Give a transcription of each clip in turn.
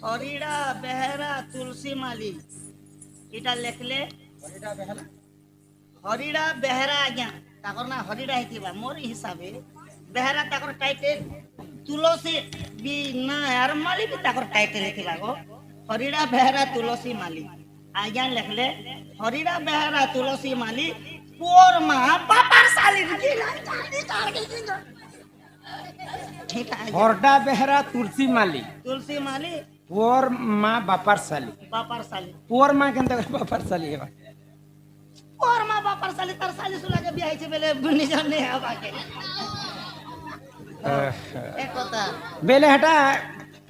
हरिड़ा बेहरा तुलसी माली इटा लिखले हरिड़ा बेहरा आज्ञा ताकर ना हरिड़ा हिथिबा मोर हिसाबे बेहरा ताकर टाइटल तुलसी भी ना यार माली भी ताकर टाइटल हिथिबा गो हरिड़ा बेहरा तुलसी माली आज्ञा लिखले हरिड़ा बेहरा तुलसी माली पोर मा पापार साली हरडा बेहरा तुलसी माली पुअर माँ बापार साली पुअर माँ केनता बापार साली हेबा पोर मा बापार साली तार साली सुला के बियाह छे बेले निजर ने हवा के एक कथा बेले हटा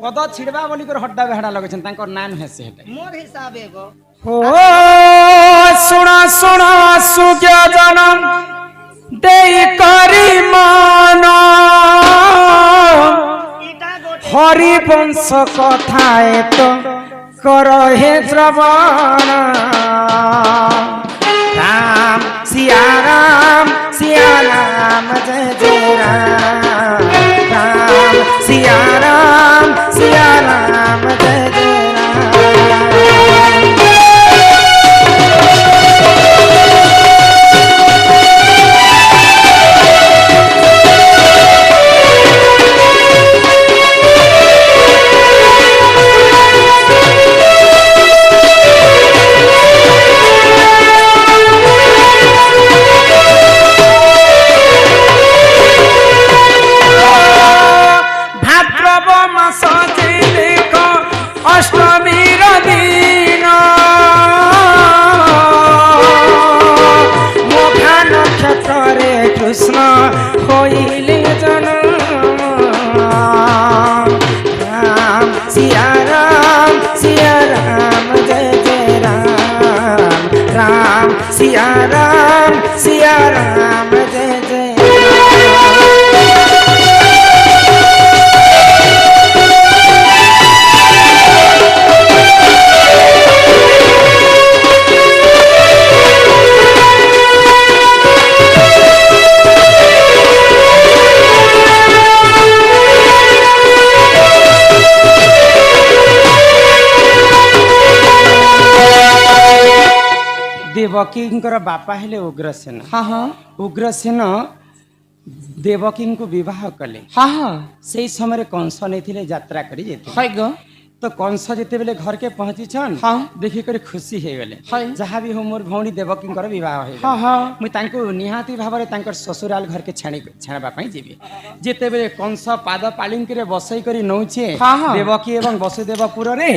पद छिड़बा बोली कर हड्डा बेहड़ा लगछन तांकर नाम है से हटा मोर हिसाबे गो ओ सुना सुना सुज्ञ जनम देई करी मान हरि वंश कथाए तो कर हे श्रवण राम सिया राम जय जय राम राम सिया राम जय जय कृष्ण होइले जनम राम सिया राम जय जय राम राम सिया राम जय जय देवकींकर बापा हेले उग्रसेन हाँ हाँ उग्रसेन देवकी को विवाह कले हाँ हाँ से समय कंस नहीं यात्रा करी जेते तो कंस जिते बेले घर के पहुंची छन हाँ देखि कर खुशी हे गले जहाँ भी हो मोर भौणी देवकींकर विवाह हे हाँ हाँ मुई तांको निहाती भाबरे तांकर ससुराल घर के छाणबा पई जेबी जेते बेले कंस पाद पालिंक रे बसई करी नौछे देवकी एवं वसुदेवपुर रे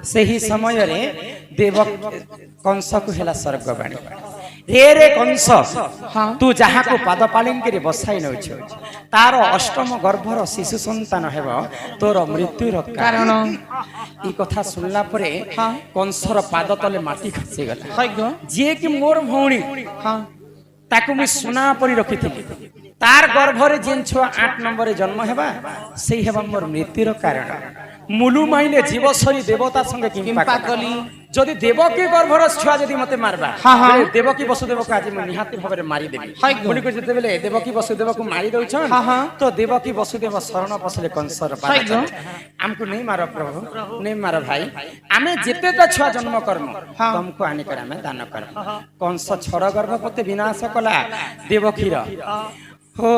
सही समय रे देव कंस को हेला स्वर्गवाणी रे कंस तू जहाँ को पाद पालिंक रे बसाई नौछ तार अष्टम गर्भर शिशु संतान हेब तोर मृत्युर कारण ई कथा सुनला परे कंसर पाद तले माटी खसी गला जे कि मोर भौणी ताकू मैं सुना परी रखिथिली तार गर्भरे जेन छुआ 8 नंबर रे जन्म हेबा सेही हेबा मोर मृत्युर कारण मुलु माइले जीवसरी देवता संगे किंपा कली जदि देवकी गर्भर छुआ जदि मते मारबा देवकी वसुदेव को आज मैं निहाती भाबरे मारी देबी बोली को जते बेले देवकी वसुदेव को मारी दउछन तो देवकी वसुदेव शरण पसले कंसर पाद हमको नहीं मारो प्रभु नहीं मारो भाई आमे जेते त छुआ जन्म करम तुमको आनी कर आमे दान करम कंस छड़ गर्भपति विनाश कला देवकी रा हो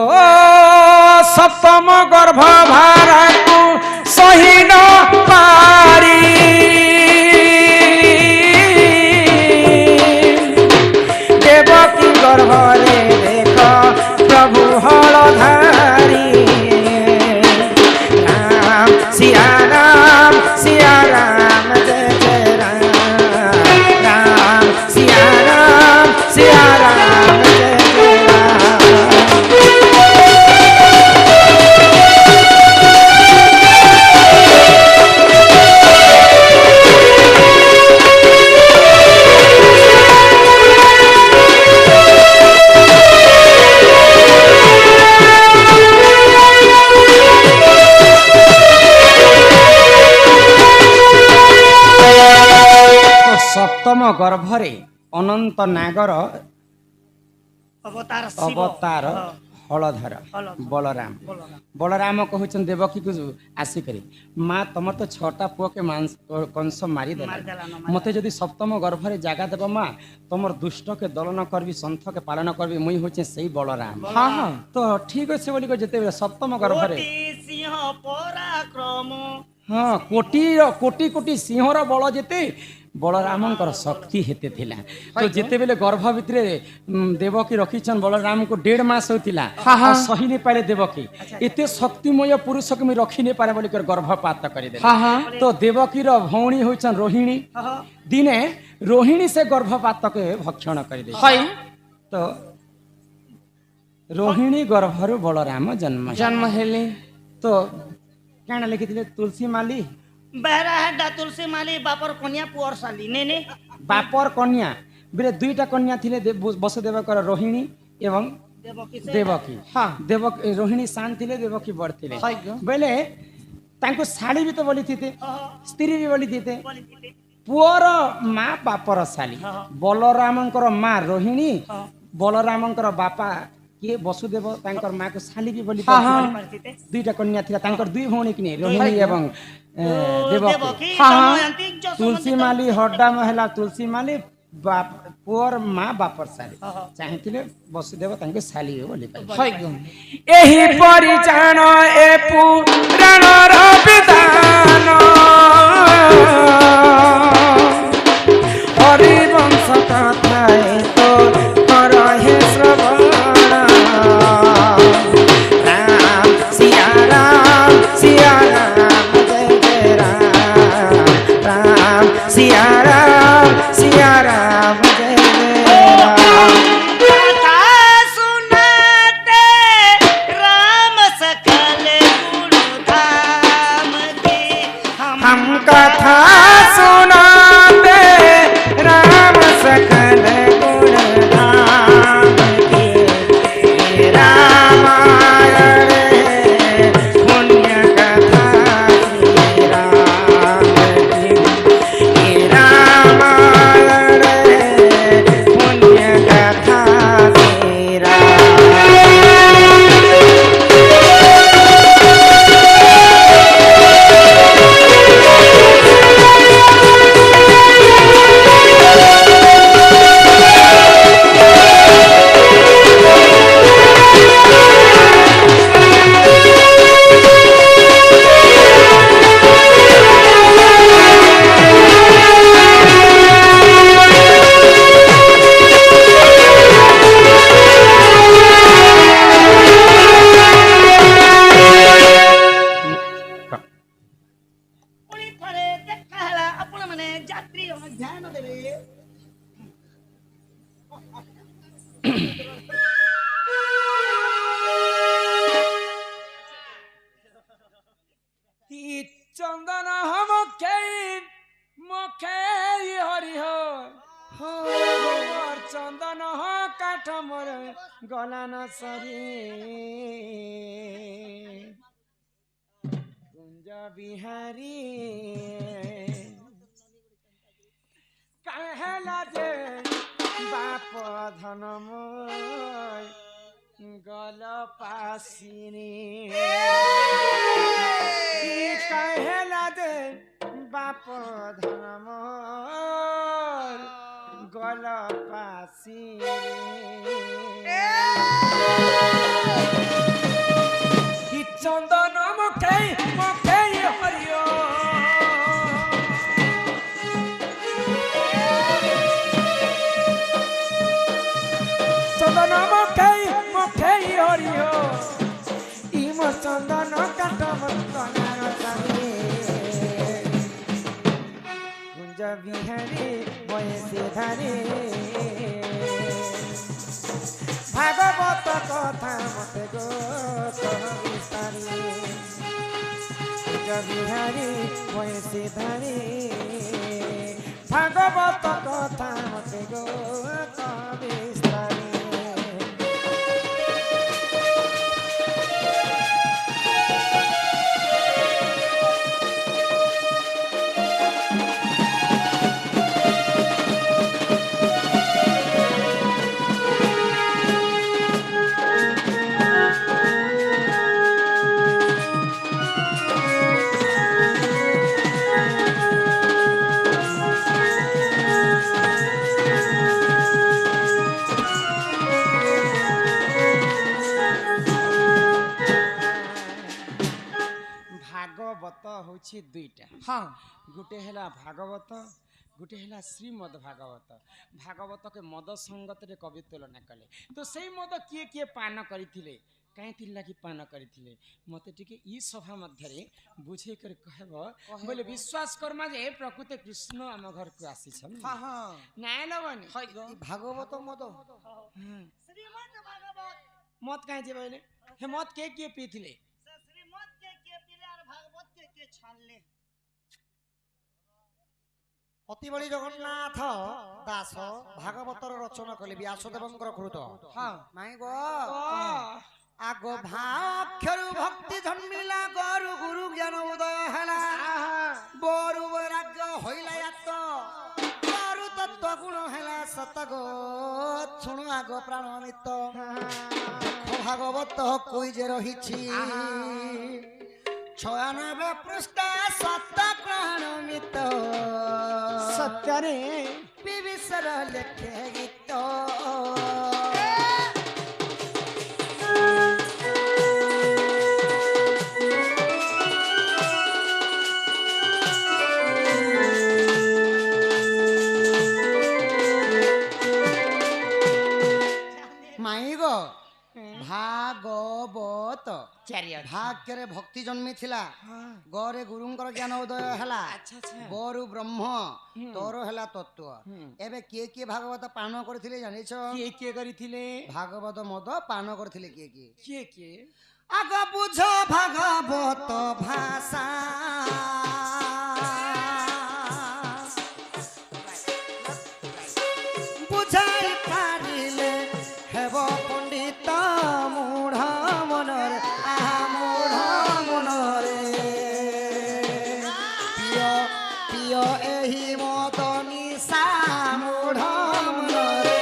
सप्तम गर्भ भारा को सही न पारी देवकी गर्भ रे देख प्रभु हलधारी राम सिया राम जय जय राम राम सिया राम जय जय राम सप्तम गर्भरे अनंत नागर अवतार हलधर बलराम बलराम कहून देवकी को आसिक माँ तुम तो 6टा पुओ के मांस कंस मारिदेला मत जदि सप्तम गर्भ जगह देव माँ तुम दुष्ट के दलन करबी संथ के पालन करबी मुई हूँ से बलराम हाँ हाँ तो ठीक अच्छे बोली जिते सप्तम गर्भ सिंह पराक्रम हाँ कोटी कोटी कोटी सिंहर बल जेते बलरामकर शक्ति हेते थिला तो जेते बेले गर्भ भितरे देवकी रखीछन बलराम को 1.5 मास होतिला सही नहीं पारे देवकी एते शक्तिमय पुरुष के मैं रखी नहीं पारे बोली कर गर्भपात कर दे तो देवकी रो भौणी होछन रोहिणी दिने रोहिणी से गर्भपात के भक्षण कर दे तो रोहिणी गर्भरु बलराम जन्म हेले तो क्या लिखी तुलसी माली बेहरा है तुलसी माली बापर कन्या पुअर साली ने बापर कन्या बेले 2टा कन्या थिले वसुदेव कर रोहिणी एवं देवकी हाँ देवकी रोहिणी सान थिले देवकी बड़ थिले बेले तांको साली भी तो बोली थी स्त्री भी बोली थी पुअर माँ बापर साली बलरामंकर माँ रोहिणी बलरामंकर बापा किए वसुदेव तांकर माँ को साली भी बोली 2टा कन्या थिला तांकर 2 भौणी कि रोहिणी एवं देवकी तुलसी माली हड्डा महिला तुलसी माली पुअर माँ बापर साली चाहे वसुदेव तांको साली बोली एही परिचान ए पुराण विधान हरिवंश कथा तो करहे श्रवण राम सिया राम सिया राम जय जय राम राम सिया राम जय जय राम कथा सुनाते राम सकल गुण धाम के हम कथा सुनाते राम सकल गुण धाम के रामायण पुण्य कथा श्री राम की रामायण पुण्य कथा श्री राम पुणी थरे देखा हला आपण माने यात्री ध्यान देबे चंदन हम मुखे हरि हो चंदन काठ मोर गला न सरी कुंज बिहारी कहला जे बाप धन मोर गल पासिनी कहला दे बाप धन मोर गल पासिनी चंदन मुखे मुखे हरियो चंदन मुखे मुखे हरियो इम चंदन काट मंगनार सानी कुंज बिहारी बयसे धारी भागवत कथा मते गो विस्तारी कुंज बिहारी बयसे धारी भागवत कथा मते गो विस्तारी ଭାଗବତ ହଉଛି ଦୁଇଟା। ହଁ, ଗୋଟେ ହେଲା ଭାଗବତ, ଗୋଟେ ହେଲା ଶ୍ରୀମଦ ଭାଗବତ। ଭାଗବତକେ ମଦ ସଙ୍ଗତରେ କବି ତୁଳନା କଲେ। ତ ସେଇ ମଦ କିଏ କିଏ ପାନ କରିଥିଲେ, କାହିଁକି ଲାଗି ପାନ କରିଥିଲେ, ମତେ ଟିକେ ଇ ସଭା ମଧ୍ୟରେ ବୁଝେଇ କରି କହିବ ବୋଲେ ବିଶ୍ୱାସ କର୍ମା ଯେ ପ୍ରକୃତ କୃଷ୍ଣ ଆମ ଘରକୁ ଆସିଛନ୍। ନାଇଁ ଲବନି ଭାଗବତ ମଦ ଶ୍ରୀମଦ୍ ଭାଗବତ ମତ କାହିଁ ଯିବ ବୋଲେ ହେ ମତ କିଏ ପିଇଥିଲେ? ସେ ଶ୍ରୀମଦ୍ କିଏ ପିଲେ আর ভাগবত କିଏ ଛାଣିଲେ। ଅତିବଳି ଜଗନ୍ନାଥ ଦାସ ଭାଗବତର ରଚନା କଲେ ବ୍ୟାସଦେବଙ୍କର କୃତ। ମାଇଁ ଗো ଆଗ ଭାକ୍ଷରୁ ଭକ୍ତି ଜନ୍ମିଲା, ଗରୁ ଗୁରୁ ଜ୍ଞାନ ଉଦୟ ହେଲା, ବରୁ ବୈରାଗ୍ୟ ହଇଲା ଆତ, ଗରୁ ତତ୍ଵ ଗୁଣ ହେଲା ସତଗ, ଶୁଣୁ ଆଗ ପ୍ରାଣ ମିତ, ଦେଖ ଭାଗବତ କଇ ଯେ ରହିଛି 96 ପୃଷ୍ଠା ସତ ପ୍ରାଣ ମିତ, ସତ୍ୟରେ ବିବିସର ଲେଖେ ଗୀତ। ଭାଗବତ ଭାଗ୍ୟରେ ଭକ୍ତି ଜନ୍ମିଥିଲା, ଗରେ ଗୁରୁଙ୍କର ଜ୍ଞାନ ଉଦୟ ହେଲା, ଗରୁ ବ୍ରହ୍ମ ତୋର ହେଲା ତତ୍ଵ। ଏବେ କିଏ କିଏ ଭାଗବତ ପାନ କରିଥିଲେ ଜାଣିଛ? କିଏ କରିଥିଲେ ଭାଗବତ ମଦ ପାନ କରିଥିଲେ କିଏ? ଆଗ ବୁଝ ଭାଗବତ ଭାଷା, ବୁଝାଇ ପାରିଲେ ହେବ ପଣ୍ଡିତ ମୂଢ ମନରେ, ମୂଢ ମନରେ ପିଅ ଏହି ମଦ ନିଶା ମୂଢ ମନରେ।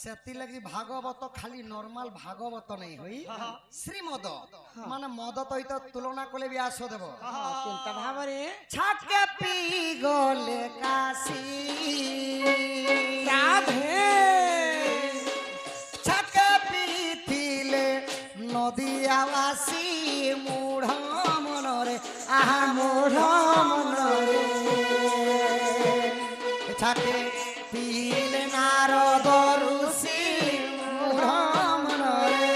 ସେଥିଲାଗି ଭାଗବତ ଖାଲି ନର୍ମାଲ ଭାଗବତ ନାଇଁ ହୋଇ ଶ୍ରୀମଦ ମାନେ ମଦ ସହିତ ତୁଳନା କଲେ ବି ଆସ ଦେବ କେନ୍ତା ଭାବରେ ଛାକେ ପି ଗଲେ କାଶୀ, ଛାକେ ପିଥିଲେ ନଦୀ ଆବାସୀ, ମୂଢ ମନରେ ମୂଢ ମନରେ ଛାକେ ପିଲେ ନାରଦ ଋଷି, ମୂଢ ମନରେ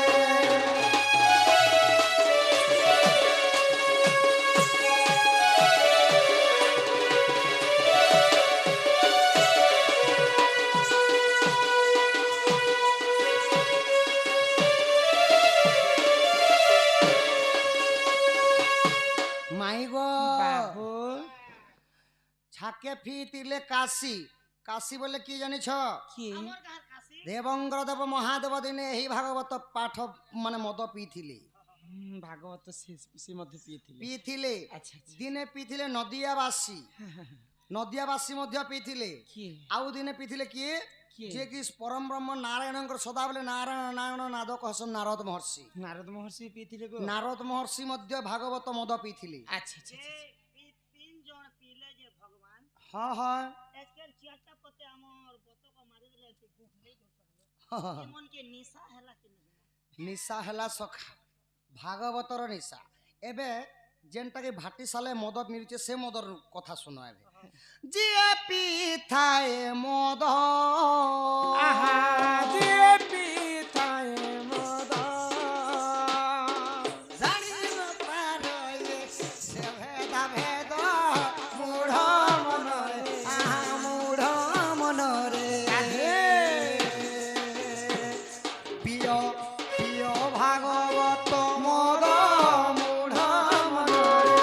ମାଇ ଗো ଛାକେ ପିଥିଲେ କାଶୀ, কাশী বলে কি জানিছ? দেবঙ্গর দেব মহাদেব দিনে এই ভাগবত পাঠ মানে মদ পিইଥିଲେ। ভাগবত সে মধ্যে পিইଥିଲେ দিনে পিইଥିଲେ নদিয়াবাসী, নদিয়াবাসী মধ্য পিইଥିଲେ। আউ দিনে পিইଥିଲେ কিଏ যে কি পরম ব্রহ্ম নারায়ণଙ୍କର সদাবেলে নারায়ণ নারায়ণ নাদ কহসন নারদ মহর্ষি। নারদ মহর্ষি পিইଥିଲେ গো। নারদ মহর্ষি মধ্য ভাগবত মদ পিইଥିଲେ। আচ্ছা আচ্ছা তিন জন পিলে যে ভগবান হ্যাঁ হ্যাঁ আজকাল চিয়াটা পতে আমার বতক মারি দিলে সে গুহলে গছলো এমন কে নিশা হেলা কি নিশা হেলা সখা ভাগবতর নিশা। এবে যেনটাকে ভাটি সালে মদ মিলছে সে মদর কথা শুনো। এবে জিয়ে পিথায়ে মদ, জিয়ে পিথায়ে মদ, জানি না পারে সে ভেদা ভেদ, মূঢ় মনরে মূঢ় মনরে প্রিয় প্রিয় ভাগবত মদ, মূঢ় মনরে।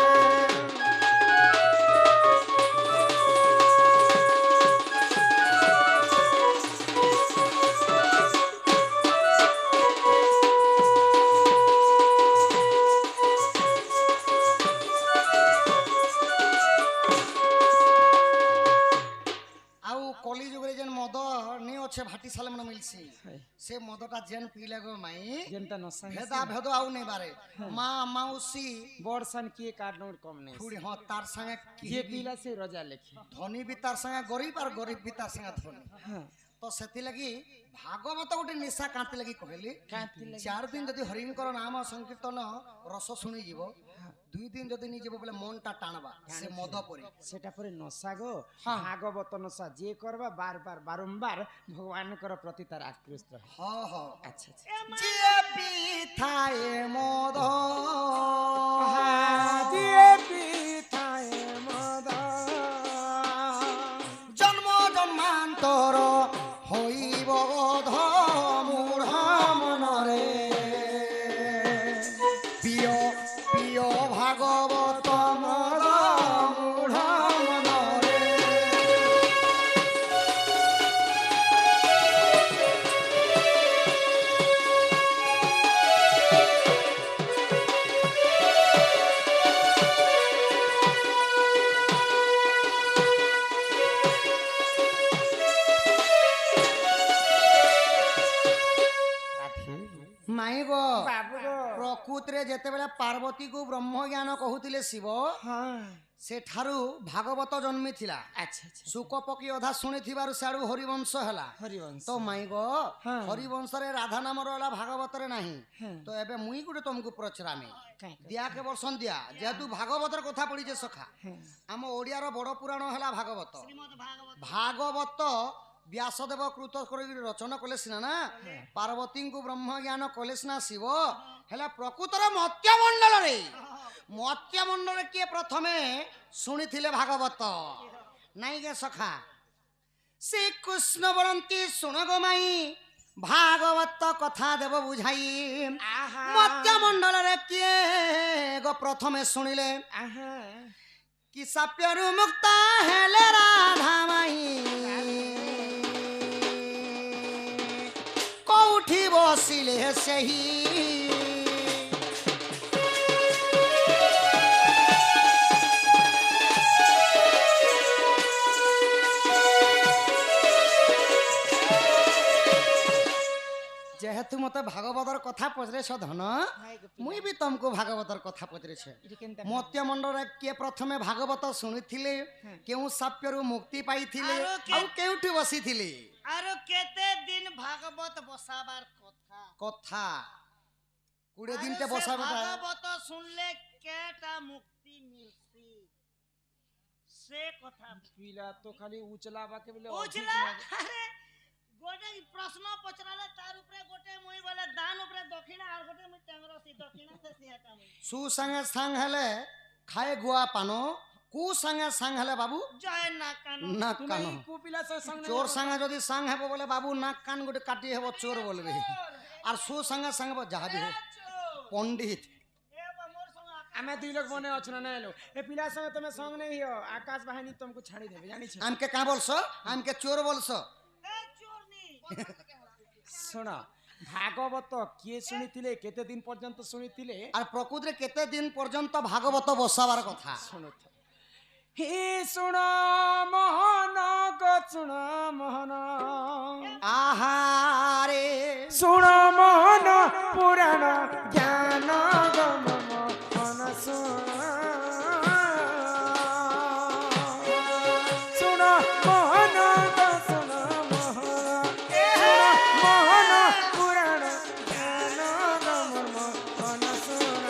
ଆଉ କଲି ଯୁଗରେ ଯେନ୍ ମଦ ନି ଅଛେ ଭାଟି ସାଲେ ମାନେ ମିଲସି ସେ ମଦଟା ଯେନ୍ ପିଇଲେ ଗো ମାଇ ଯେନ୍ଟା ନଶା ଭେଦା ଭେଦ ଆଉ ନେଇ ବାରେ ମା ମାଉସୀ ବଡ ସାନ କିଏ କାର୍ଡ নোট কম নেই ପୁଣି ହଁ ତାର ସାଙ୍ଗେ ଯିଏ ପିଲା ସେ ରଜା ଲେଖି ଧନୀ ବି ତାର ସାଙ୍ଗେ ଗରିବ আর ଗରିବ ବି ତାର ସାଙ୍ଗେ ଧନୀ তো ସେଥିଲାଗି ଭାଗବତ ଗୋଟେ ନିଶା କାନ୍ତି ଲାଗି କହିଲି 4 ଦିନ ଯଦି ହରିଙ୍କର ନାମ ସଂକୀର୍ତ୍ତନ ରସ ଶୁଣି ଯିବ 2 ଦିନ ଯଦି ନି ଯିବ ବୋଲେ ମନଟା ଟାଣବା ସେ ମଦ ପରି সেটা পরে নশা গো ভাগবত নশা যে করবা বারবার বারংবার ভগবানଙ୍କର প্রতি তার আকৃষ্ট হয় ହଁ ହଁ আচ্ছা আচ্ছা ଯିଏ ପିଥାଏ ମଦ ଯିଏ ପିଥାଏ ମଦ জন্ম জন্মান্তর হইব অধ মূঢ় মনরে প্রিয় প্রিয় ভাগবত মদ মূঢ় মনরে মাই গো বাবু গো প্রকৃতিরে যেতেবেলে পার্বতী কু ব্রহ্ম জ্ঞান কহুଥିଲେ শিব হ্যাঁ সেঠারু ভাগবত জন্মি থিলা আচ্ছা আচ্ছা শুক পকি অধা শুনিথিবারু সাড়ু হরিবংশ হেলা হরিবংশ তো মাই গো হ্যাঁ। হরিবংশরে রাধা নামর হেলা ভাগবতরে নাহি হ্যাঁ। তো এবে মুই গুটে তমকু প্রচরামি কাই দিয়া কেবল সন্ধ্যা যেহেতু ভাগবতর কথা পড়িছে সখা আম ওড়িয়ার বড় পুরাণ হেলা ভাগবত শ্রীমদ ভাগবত ভাগবত ব্যাসদেব কৃত করে রচনা কলে সিনা না পার্বতীଙ୍କୁ ব্রহ্ম জ্ঞান কলে সিনা শিব হেলা প্রকৃতর মত্যমণ্ডଳରେ মত্যমণ্ডଳରେ কিଏ প্রথমে শুনিଥିଲେ ভাগবত নাই গে সখা শ্রীকৃষ্ণ বলন্তি শুণ গো মাই ভাগবত কথা দেব বুঝাই মত্যমণ্ডଳରେ কিଏ গো প্রথমে শুনিলে আহা কি সাপ্যরু মুক্ত হেলে রাধা মাই কৌঠি বসিলে সেই যেহেতু মতে ভাগবতর কথা পচরেছ ধন মুই বি তমকু ভাগবতর কথা পচরেছে মত্যমণ্ডଳରେ কিଏ প্রথমে ভাগবত শুনিଥିଲେ কেউ সাপ্যরু মুক্তি পাইଥିଲେ ଆଉ কেউଠି বসিଥିଲେ আর কেতে দিন ভাগবত বসাবার কথা কথা 20 আরো দিনতে সে বসাবে ভাগবত শুনলে কেটা মুক্তি মিলছি সে কথা পিলা তো খালি উচলাবাকে বলে বুঝলা আরে গোটে প্রশ্ন পচরালে তার উপরে গোটে মুই বলে দান উপরে দক্ষিণা আর গোটে মুই টেংরা সি দক্ষিণা সে সিহাটা মুই সু সঙ্গে সাং হেলে খায় গুয়া পানো কু সঙ্গে সাং হেলে বাবু জয় না কান নাক তুমি কান কুপিলা সঙ্গে চোর সঙ্গে যদি সাং হেব বলে বাবু নাক কান গোটে কাটি হেব চোর বলবে আর সু সঙ্গে সাং হেব যাহা বি হোক পণ্ডিত এ মোর সঙ্গে আমি দুই লোক মনে অছ না নাইলো এ পিলা সঙ্গে তুমি সঙ্গ নেই হিও আকাশ বাহিনী তোমাকে ছাড়ি দেবে জানিছ আমকে কা বলছো আমকে চোর বলছো এ চোরনি শোনা ভাগবত কিয়ে শুনিଥିଲେ কেতে দিন পর্যন্ত শুনিଥିଲେ আর প্রকৃতিরে কেতে দিন পর্যন্ত ভাগবত বসাবার কথা শোনো তো হে শুণ মোহন গো শুণ মোহন আহারে শুণ মোহন পুরাণ জ্ঞান গো মোহন শুণ শুণ মোহন গো শুণ মোহন শুণ মোহন পুরাণ জ্ঞান গো মোহন শুণ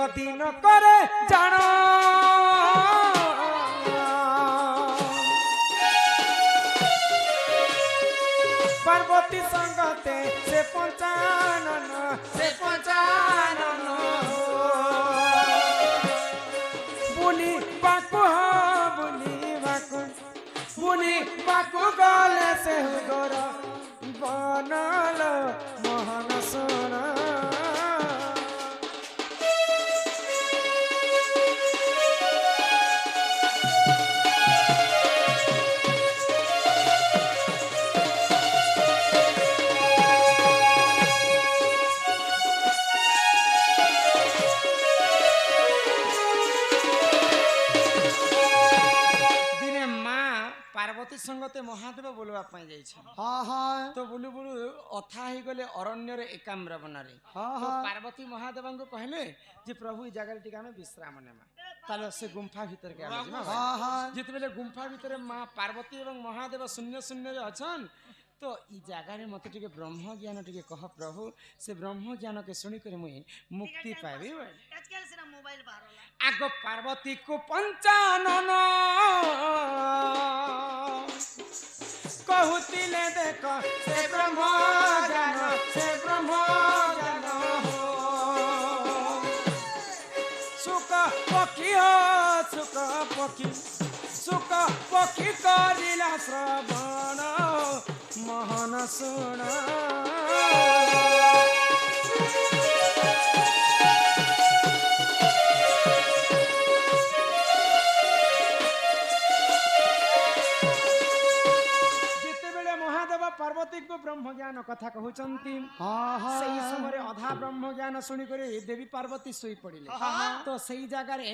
একদিন করে জান পার্বতী সঙ্গতে সে পঞ্চানন বুলি বাকু গলে সে হুদর বনল মোহন সোনা মতে মহাদেব বলবা পাই যাইছে হ্যাঁ হ্যাঁ তো বুলু বুলু অথা হই গলে অরণ্যরে একাম্র বନରେ হ্যাঁ তো হ্যাঁ পার্বতী মহাদেবଙ୍କୁ କହିଲେ যে প্রভু এই জায়গায় টিকে আমি বিশ্রাম নেমা তাহলে সে গুম্ফা ভিতরকে আমি ଯିମା হ্যাঁ হ্যাঁ যেତେବେଳେ গুম্ফা ভিতরে মা পার্বতী এবং মহাদেব শূন্য শূন্যরে অছন তো এই জায়গায় মতে টিকে ব্রহ্ম জ্ঞান টিকে কহ প্রভু সে ব্রহ্ম জ্ঞানকে শুনি করে মুই মুক্তি পাইবি আজকাল সিনা মোবাইল বারলা আগ পার্বতী কু পঞ্চানন কহুতিলে দেখ সে ব্রহ্ম জ্ঞান সে ব্রহ্ম জ্ঞান সুখ পক্ষী সুখ পক্ষী সুখ পক্ষী করিলা শ্রবণ মোহন শুণ যেତେବେଳେ মহাদেব পার্বতীকে ব্রহ্ম জ্ঞান কথা কহুচন্তি সেই সময় অধা ব্রহ্ম জ্ঞান শুনি করে দেবী পার্বতী শোই পড়িলে তো সেই জায়গায়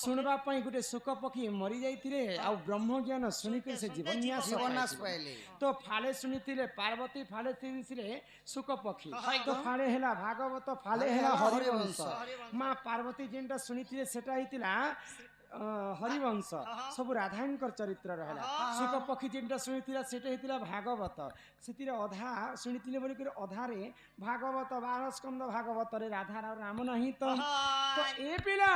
শুনবা পাই গোটে শুক পক্ষী মরি যাইতিলে আউ ব্রহ্ম জ্ঞান শুনি করে সে জীবন্যাস পাইলে তো ফালে শুনিଥିଲେ পার্বতী ফালে শুনিଥିଲେ শুক পক্ষী তো ফালে হেলা ভাগবত ফালে হেলা হরিবংশ মা পার্বতী যেটা শুনিଥିଲେ সেটা হইতিলা হরিবংশ সবু রাধাঙ্কর চরিত্র রহলা শুক পক্ষী যেটা শুনিଥିଲା সেটা হইতিলা ভাগবত সেতিরে অধা শুনিଥିଲେ বলি করে অধারে ভাগবত 12 স্কন্দ ভাগবতরে রাধা আর রাম নাহি তো তো এ পিলা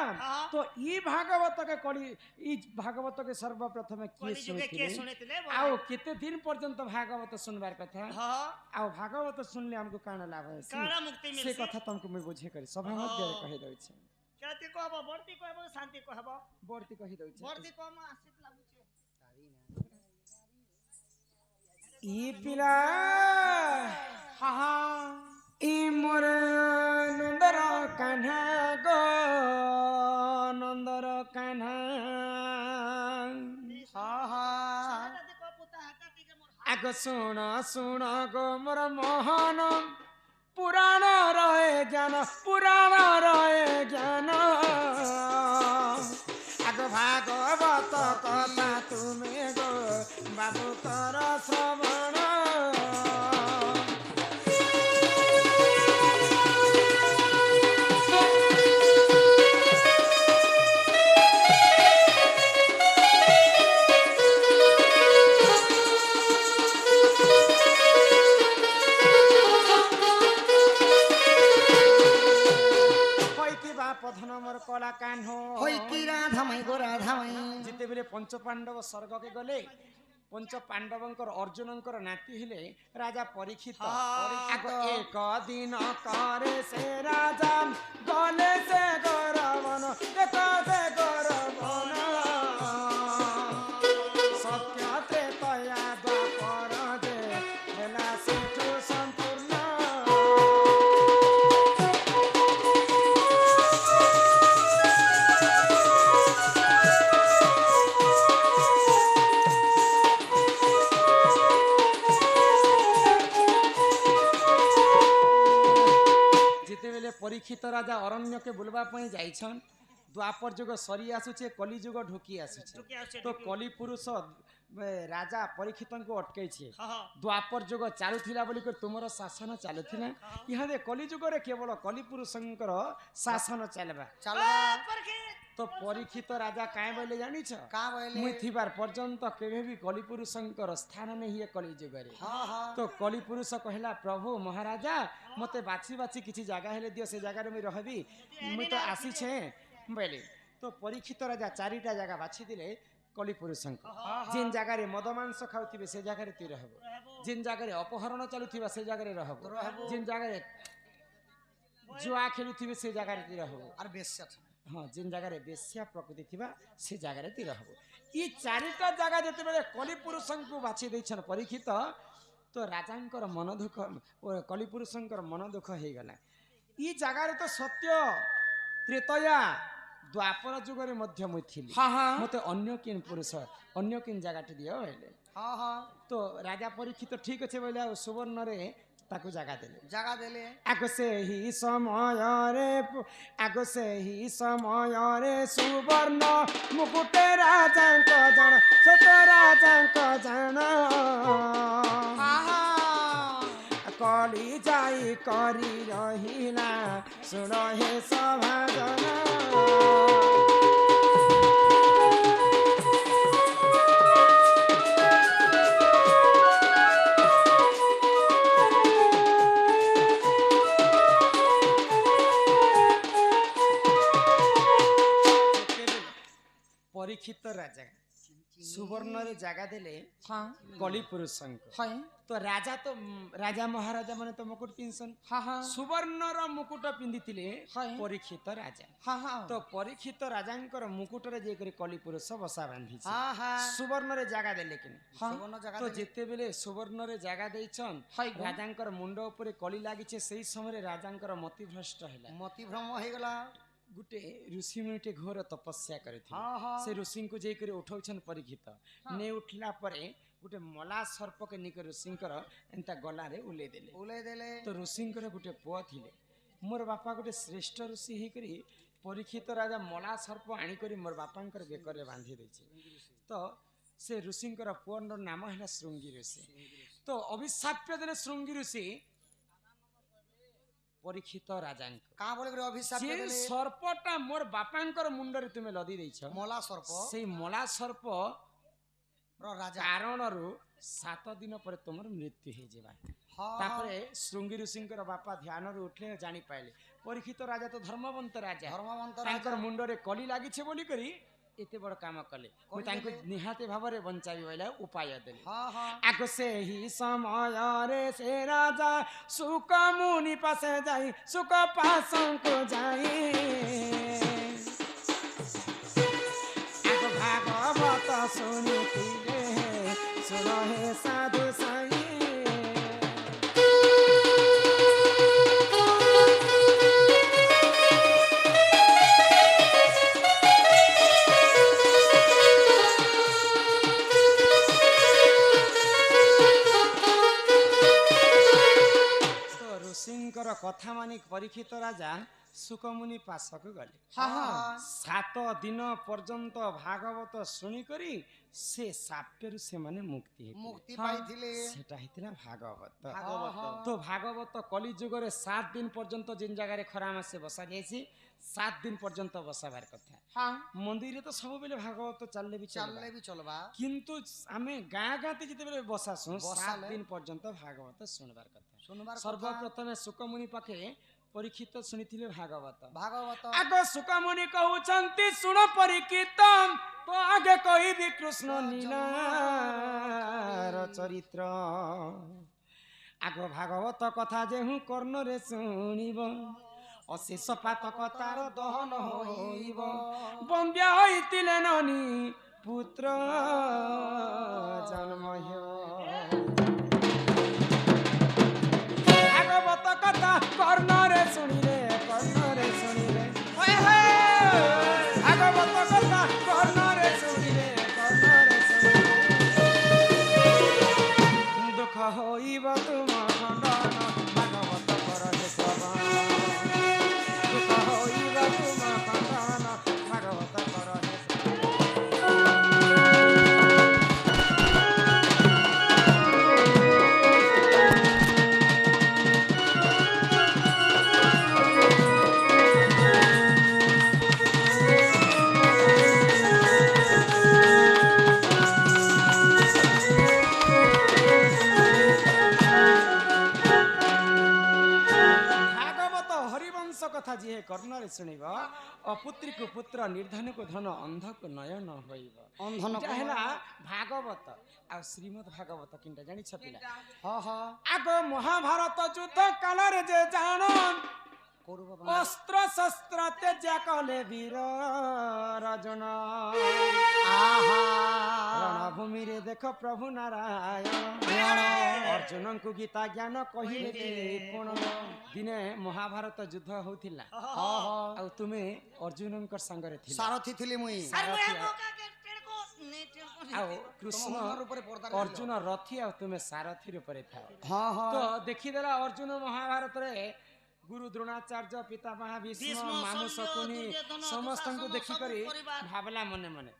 তো ই ভাগবতকে কলি ই ভাগবতকে সর্বপ্রথমে কি শুনিଥିଲେ আও কেতে দিন পর্যন্ত ভাগবত শুনবার কথা আও ভাগবত শুনলে हमको কানা লাভ হয় কানা মুক্তি সে মিলছে কথা तुमको মই বুঝে করি সভা মধ্যে কहि দউছে কেতে কহব বর্তি কহব শান্তি কহব বর্তি কহি দউছে বর্তি কম আসিত লাগুছে ই পিলা ই মোর নন্দর কাन्हा গো নন্দর কাन्हा যদি কো পুতা হাতা টিকে মোর আগ শুণ শুণ গো মোর মোহন পুরাণ রয়ে জ্ঞান পুরাণ রয়ে জ্ঞান আগ ভাগবত কথা তুমি গো বাবু কর শ্রবণ পধন মোর কলা কাহ্ন হই কি রাধামাই গো রাধামাই যেতেবেলে পঞ্চ পাণ্ডব স্বর্গকে গলে পঞ্চ পাণ্ডবঙ্কর অর্জুনঙ্কর নাতি হলে রাজা পরীক্ষিত আগ এক দিন করে সে রাজা গলে সে গরবন দেখ সে গরবন সত্য ত্রেতয়া দ্বাপর যে হেলা সেঠু সম্পূর্ণ পরীক্ষিত রাজা অরণ্যকে বুলবা পাই যাইছন দ্বাপর যুগ সরি আসুছে কলি যুগ ঢুকি আসুছে তো কলি পুরুষ রাজা পরীক্ষিতଙ୍କୁ অটকাইছে দ্বাপর যুগ চালুଥିଲା বলি করে তোমার শাসন চালুଥିଲା ইহাদে কলি যুগরে কেবল কলি পুরুষଙ୍କର শাসନ ଚାଲବା তো পরীক্ষিত রাজা কায় বলে জানিছ কা বলে মুই থিবার পর্যন্ত কেবে भी কলি পুরুষଙ୍କର স্থান নেই এ কলি যুগরে তো কলি পুরুষ কহিলা প্রভু মহারাজা মতে বাছি বাছি কিছু জায়গা হেলে দিও সে জায়গারে মুই রহবি মুই তো আসিছে বলে তো পরীক্ষিত রাজা চারিটা জায়গা বাছি দিলে কলি পুরুষଙ୍କୁ যেন জায়গারে মদ মাংস খাউথিবে সে জায়গারে তুই রহব যেন জায়গারে অপহরণ চালুথিবা সে জায়গারে রহব যেন জায়গারে জুয়া খেলুথিবে সে জায়গারে তুই রহব আর বেশ্যা हाँ जिन जगह बेश्या प्रकृति थी से जगह ती रहब ये चारिटा जगह जिते कली पुरुष को बाछी देछन परीक्षित तो राजा मन दुख कली पुरुष मन दुख हो गला ये जगह तो सत्य त्रेतया द्वापर जुगरे मध्य मुई थिली मते अन्य किन पुरुष अन्य किन जगह दियो बोले तो राजा परीक्षित ठीक अच्छे बोले सुवर्ण रे ताकू जगह देले জাগা দেলে आगो से ही समय रे सुवर्ण मुकुटे राजा को जान से तो राजा को जान कली जाई करी रहिला सुन हे सभा जना परीक्षित राजा सुवर्ण रे जगह देले कली पुरुष तो राजा महाराजा माने तो मुकुट पिंसन सुवर्ण रो मुकुट पिंदितिले परीक्षित राजा तो परीक्षित राजांकर मुकुट रे जे करी कली पुरुष बसा बांधी सुवर्ण रे जगह देले कि तो जेते बेले सुवर्ण रे जगह देछन राजांकर मुंड ऊपर कली लागिছে सेही समय राजांकर मति भ्रष्ट हैला মতি ভ্রম হয়ে গেল गुटे ऋषि मुनि घोर तपस्या करथिले से ऋषि को जे करे उठौछन परीक्षित ने उठला परे गुटे मला सर्प के निक ऋषिंकर एंता गला रे उले देले तो ऋषिंकर गुटे पुआ थिले मोर बापा गुटे श्रेष्ठ ऋषि हे करी परीक्षित राजा मला सर्प आनी करी मोर बापांकर बेकरे बांधी देछि तो से ऋषिंकर पुअर नाम हैला शृंगी ऋषि तो अभिशाप्य देले शृंगी ऋषि परीक्षित राजा का बोले करे अभिशाप जे देले सर्पटा मोर बापांकर मुंडरे तुमे लदी दैछ मला सर्प सेई मला सर्प रो राजा कारण रु 7 दिन पर तुमर मृत्यु हे जेबा तापरे शृंगी ऋषिंकर बापा ध्यान रु उठले जानी पाइले परीक्षित राजा तो धर्मवंत राजा तांकर मुंडरे कली लागिछे बोली करी एते बड़ काम कले मु तांको निहाते भाबरे बंचाबी वाला उपाय देले आगो से ही समय रे से राजा सुख मुनि पासे जाई सुख पासों को जाई आगो भागवत सुनितिले सुनो हे साधु साई कथा मानी परीक्षित राजा सुकमुनि पासक गले 7 दिन पर्यंत भागवत सुनी करी से साप्यरु से माने मुक्ति पाइथिले सेटा हितला भागवत तो भागवत कली जुग रे 7 दिन पर्यंत जिन जगह रे खरा मासे बसा जायछि 7 दिन पर्यंत बसाबार कथा मंदिर रे तो सब बेले भागवत चलले भी चलबा किंतु आमे गाँ गाते जिते बेले बसासु 7 दिन पर्यंत भागवत सुनबार कथा सर्वप्रथम सुकमुनि पाखे परीक्षित सुनिथिले भागवत आगो सुकमुनि कहउछंती सुन परीक्षित तो आगे कहिबी कृष्ण लीलार चरित्र आगो भागवत कथा जेहु कर्ण रे सुनिबो अशेष पातक तार दहन होइबो बंद्या होइतिले ननी पुत्र जन्म हो भागवत कथा कर्ण रे सुनिले भागवत कथा कर्ण रे सुनिले दुख होइब तुम खंडन भागवत कर श्रवण दुख होइब तुम खंडन भागवत कर कथा जी कर्ण रे सुनिब अपुत्री को पुत्र निर्धन को धन अंध को नयन होइब अंधन कहला भागवत आ श्रीमद् भागवत किंटा जानि छपिला आगो महाभारत युद्ध काल रे जे जानन अस्त्र शस्त्र त्याज्य कले वीर अर्जुन रणभूमि रे देख प्रभु नारायण अर्जुन को गीता ज्ञान कहिले कोन दिने महाभारत युद्ध होथिला आ तुमे अर्जुन संग रे थिला सारथी थिली मुई ଆଉ କୃଷ୍ଣ ମନର ଉପରେ ପର୍ଦ୍ଦା ଅର୍ଜୁନ ରଥି ଆଉ ତୁମେ ସାରଥି ରୂପରେ ଥାଅ। ହଁ ହଁ ତ ଦେଖିଦେଲା ଅର୍ଜୁନ ମହାଭାରତରେ ଗୁରୁ ଦ୍ରୋଣାଚାର୍ଯ୍ୟ ପିତାମହ ଭୀଷ୍ମ ମାମୁ ଶକୁନି ସମସ୍ତଙ୍କୁ ଦେଖିକରି ଭାବଲା ମନେ ମନେ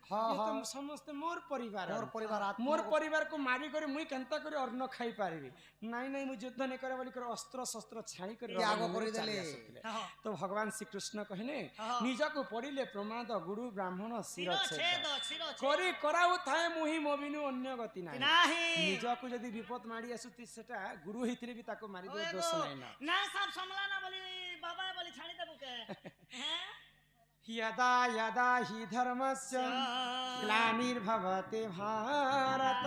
ସମସ୍ତେ ମୋର ପରିବାରକୁ ମାରିକରି ମୁଇଁ କେନ୍ତା କରି ଅନ୍ନ ଖାଇ ପାରିବି। ନାଇଁ ନାଇଁ ମୁଁ ଯୁଦ୍ଧ ନାଇଁ करे ବୋଲି ଅସ୍ତ୍ର ଶସ୍ତ୍ର ଛାଡ଼ି କରି ତ୍ୟାଗ କରିଦେଲେ। ତ ଭଗବାନ ଶ୍ରୀକୃଷ୍ଣ କହିଲେ ନିଜକୁ ପଡ଼ିଲେ ପ୍ରମାଦ ଗୁରୁ ବ୍ରାହ୍ମଣ ଶିରଛେଦ କରି କରାଉ ଥାଏ ମୁହିଁ ମୋବିନୁ ଅନ୍ୟ ଗତି ନାହିଁ। ନିଜକୁ ଯଦି ବିପଦ ମାଡ଼ି ଆସୁଛି ସେଟା ଗୁରୁ ହେଇଥିଲେ ବି ତାକୁ ମାରିଦେବ ଦୋଷ ନାହିଁ ନା बाबा बोली छाड़ी दबु के यदा यदा हि धर्मस्य ग्लानिर्भवति भारत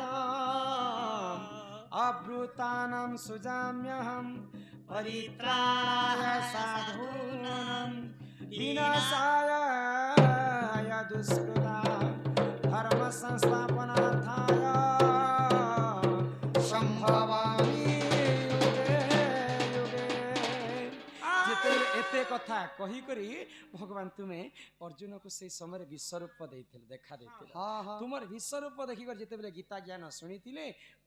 अभृतानां सुजाम्यहं परित्राणाय साधूनां विनाशाय दुष्कृता धर्म संस्थापनार्थाय संभवामि एते कथा कही करी भगवान तुम्हें अर्जुन को से समय विश्वरूप देखा देते तुम विश्वरूप देखिक जिते बेले गीता ज्ञान शुणी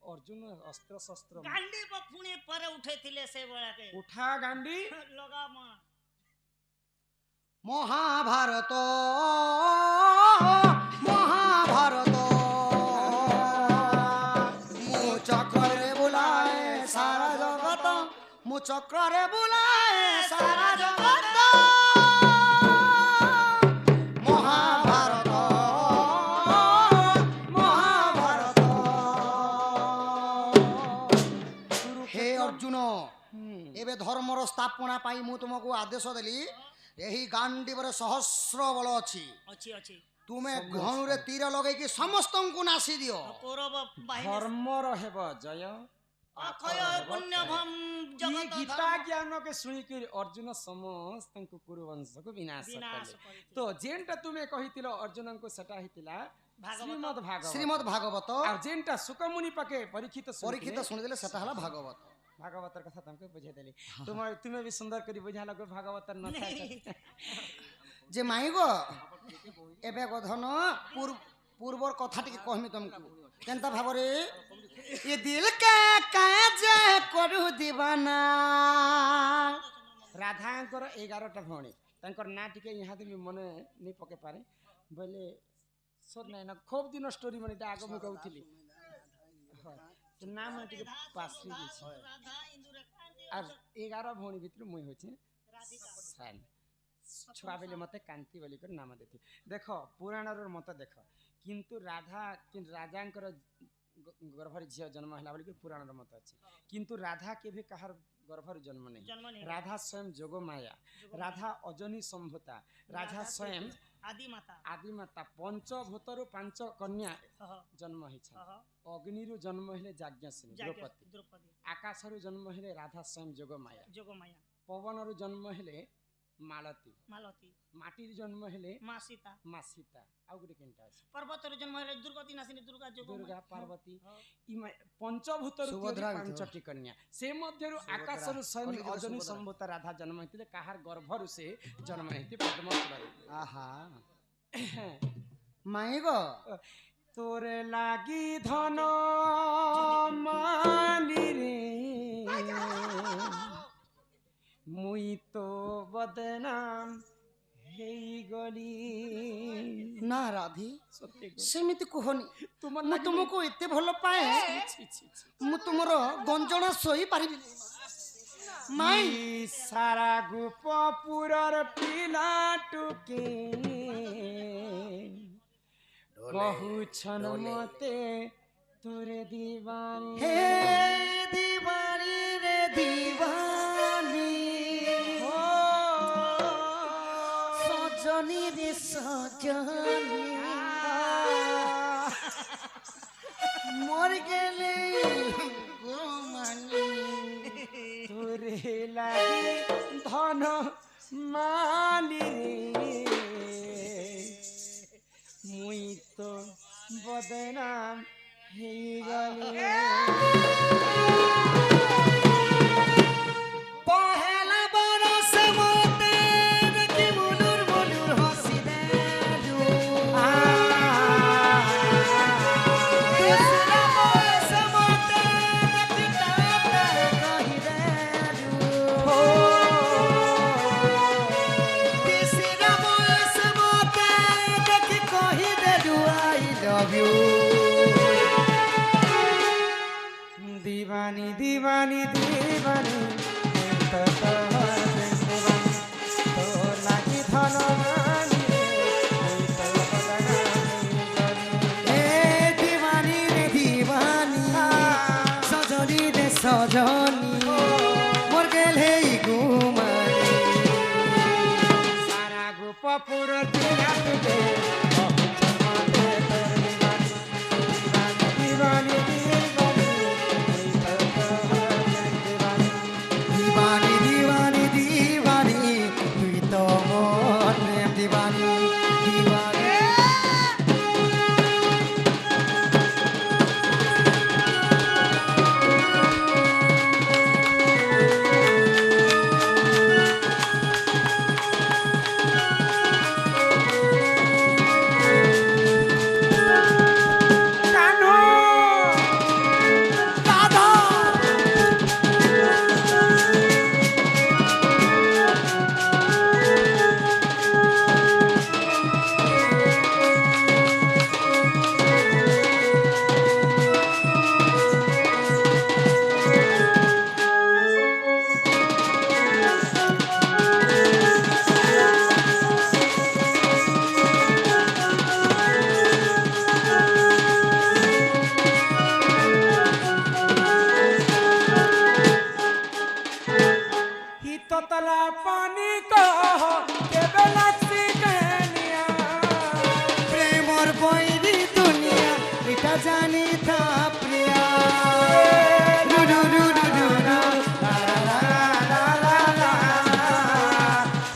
अर्जुन अस्त्र शस्त्र गांडी पुणी पर उठे से उठा गांडी लगा महाभारत महाभारत मु चक्रे बुलाए सारा जगत मु चक्रे बुलाए सारा जगत महाभारत महाभारत। हे अर्जुन एबे धर्मर स्थापना पाई मु तुमको आदेश देली यही गांडी पर सहस्र बल अच्छी तुम्हें घनुरे तीर लगे कि समस्त को नासी दियो धर्मर हेब जय गीता ज्ञान के सुनिक अर्जुन समस्त कुरुवंश को विनाश तो जेनटा तुम्हें कहितिलो अर्जुन को सेटा हितिला श्रीमद् भागवत और जेनटा सुकमुनि पाके परीक्षित सुनिदेले सेटा हला भागवत भागवतर कथा तुमको बुझे देली तुम्हें भी सुंदर करी बुझा लगो भागवतर न जे माई गो एबे गधन पूर्वर कथा टिके कहमी तुमको केनता भाबरे ये दिल का काज करू दीवाना राधांकर 11टा भौणी तंकर ना टिके यहाँ दे मने नहीं पके पारे बोले सर नहीं ना खूब दिन स्टोरी मने आगे में कहउथिली नाम टिके पासरी दिछि और 11 भौणी भितर मुई होछि सान छुआ बेले मते कांति बोली कर नाम देथि देखो पुराण रो मत देखो किंतु राजांकर गर्भर झील जन्म है बोल पुराण मत अच्छे किंतु राधा के भी कहार गर्भर जन्म नहीं राधा स्वयं जोग माया राधा अजनी संभूता राधा स्वयं आदि माता पंचभूतर 5 कन्या जन्म है अग्नि जन्म है जाज्ञसेनी द्रौपदी आकाश जन्म है राधा स्वयं जोग माया पवन जन्म है मालती माटी जन्म हेले माँ सीता आउ गुटे केनटा अछि पर्वत जन्म हेले दुर्गति नासिनी दुर्गा पार्वती पंचभूत 5टी कन्या से मध्यरु आकाशरु स्वयं अजनी संभूत राधा जन्म हेतिले काहार गर्भरु से जन्म हेति पद्मफुलरु आहा माई गो तोरे लागी धन माली रे मुई तो बदनाम हेई गली ना राधी सेमिति कहनी मैं तुमको एते भल पाए मु तुमर गंजना सही पारिबि माई सारा गोपपुरर पिला टुके कहूछन मते तोरे दीवानी हे दीवानी रे दीवानी सजनी रे सजनी मर गेले गोमानी तोरे लागे धन माली रे मुई तो बदनाम हे गले पहला बरस मोते देखि मुलुर मुलुर हसी देलु जानी था प्रिया रु रु रु रु रु रु ला ला ला ला ला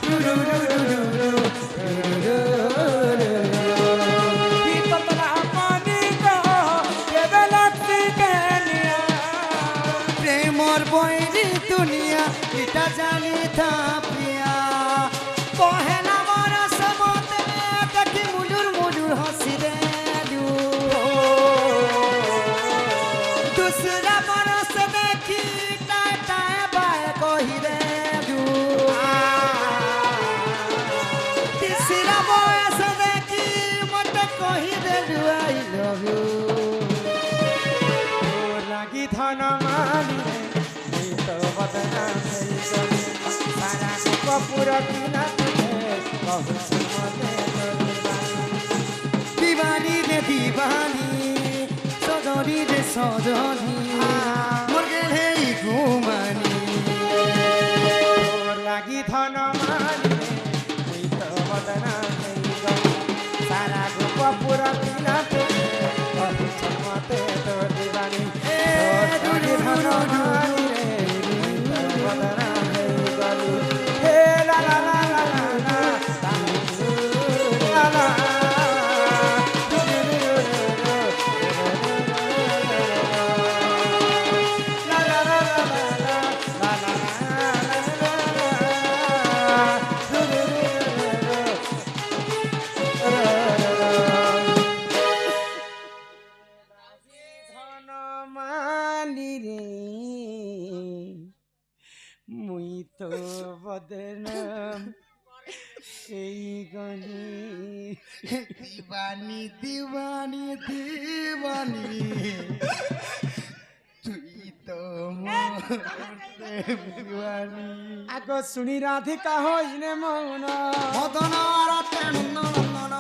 रु रु रु रु रु रु रु रु की पतला पानी का ये गलती कहनिया प्रेम और बोइरी दुनिया इटा जानी था प्रिया पहला बरस मते देखी मुजुर मुजुर हंसी दे दूसरा बरस देखी टाय टाय बाय कही दे तीसरा बरस देखी मत कही दे आई लव यू लागी धन मानी तो बदना मेरी गली सारा कपूर बिना बहुत मते दीवानी रे दीवानी सजनी रे सजनी मोर गेले घुमानी लागी धन मानी मुई तो बदना मेरी गली सारा कपूर बिना बहुत मते तो दीवानी लागी धन मानी ला ला ला ला ला ला ला मुई तो बदनाम এই গলি दीवानी दीवानी दीवानी তুই তো দীवानी আগো শুনি রাধিকা হইনে মন মদন রাতে নন্দন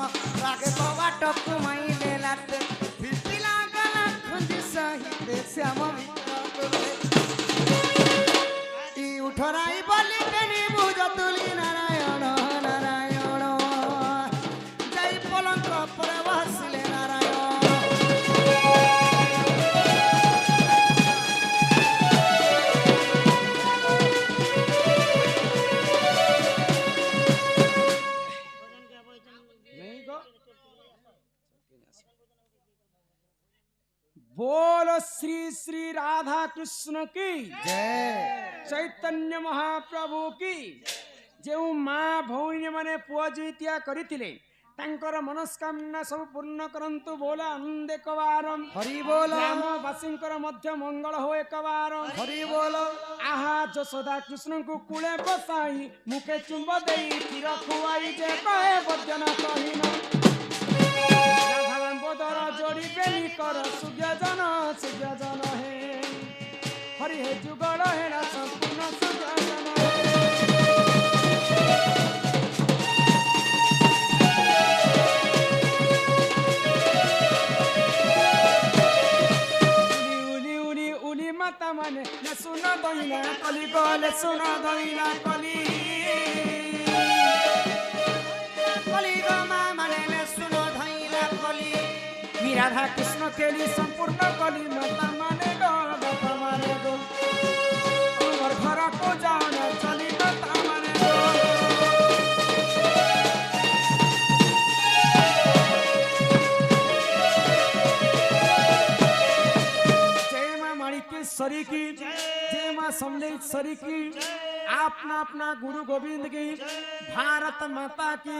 রাগে কবাটক মাইলে লাতে ফিরতিলা গলা খুঁজি সাহিতে শ্যাম ই উঠরাই বলি কেনি বুঝ তুলি নারায়ণ নারায়ণ যাই পলঙ্ক পরে বসিলে নারায়ণ बोलो श्री श्री राधा कृष्ण की जय चैतन्य महाप्रभु की जो माँ भौणी माने पुआ जुइतिया करितिले तांकर मनस्कामना सब पूर्ण करंतु बोला आनंद एकवारम हरि बोल ग्रामवासींकर मध्य मंगल हो एकवारम हरि बोल आहा यशोदा कृष्ण को कूले बसाई मुखे चुंब देई तीर खुआई जे कहे बजना कहिन राधारामोदर जोड़ी बेली कर सूर्य जन हे हरि हे जुगल हेरा संपूर्ण सूर्य जन माता माने न सुन दइना कली गले सुन दइना कली कली गमा माने न सुन दइना कली राधा कृष्ण के लिए संपूर्ण कली माता माने गो बाबा माने गो तुमर घर को जान चली माता माने गो सरी की जय मां समलेश्वरी की अपना अपना गुरु गोविंद की भारत माता की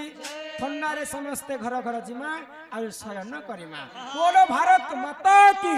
थंडारे समस्ते घर घर जिमा आयुष शरण करिमा बोलो भारत माता की।